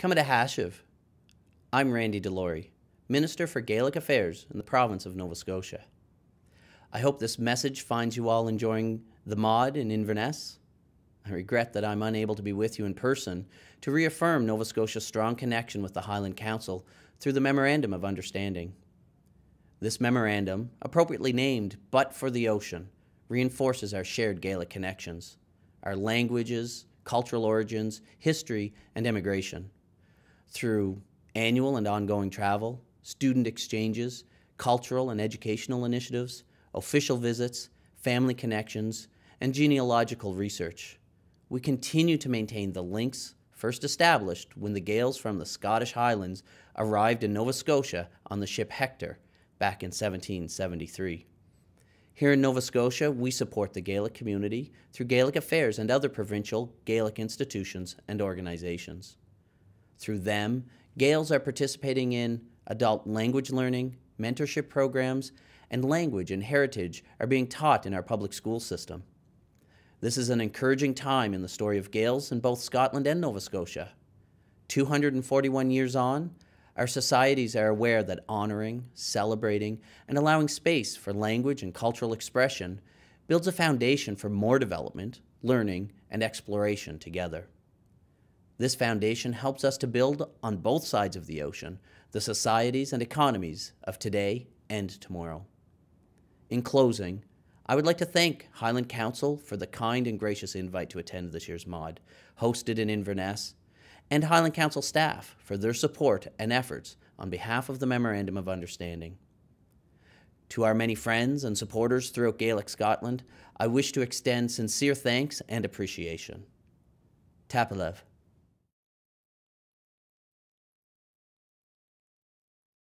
Coming to Hashiv, I'm Randy Delorey, Minister for Gaelic Affairs in the province of Nova Scotia. I hope this message finds you all enjoying the mod in Inverness. I regret that I'm unable to be with you in person to reaffirm Nova Scotia's strong connection with the Highland Council through the Memorandum of Understanding. This memorandum, appropriately named But for the Ocean, reinforces our shared Gaelic connections, our languages, cultural origins, history, and immigration. Through annual and ongoing travel, student exchanges, cultural and educational initiatives, official visits, family connections, and genealogical research, we continue to maintain the links first established when the Gaels from the Scottish Highlands arrived in Nova Scotia on the ship Hector back in 1773. Here in Nova Scotia, we support the Gaelic community through Gaelic Affairs and other provincial Gaelic institutions and organizations. Through them, Gaels are participating in adult language learning, mentorship programs, and language and heritage are being taught in our public school system. This is an encouraging time in the story of Gaels in both Scotland and Nova Scotia. 241 years on, our societies are aware that honoring, celebrating, and allowing space for language and cultural expression builds a foundation for more development, learning, and exploration together. This foundation helps us to build on both sides of the ocean the societies and economies of today and tomorrow. In closing, I would like to thank Highland Council for the kind and gracious invite to attend this year's mod, hosted in Inverness, and Highland Council staff for their support and efforts on behalf of the Memorandum of Understanding. To our many friends and supporters throughout Gaelic Scotland, I wish to extend sincere thanks and appreciation. Tapalev.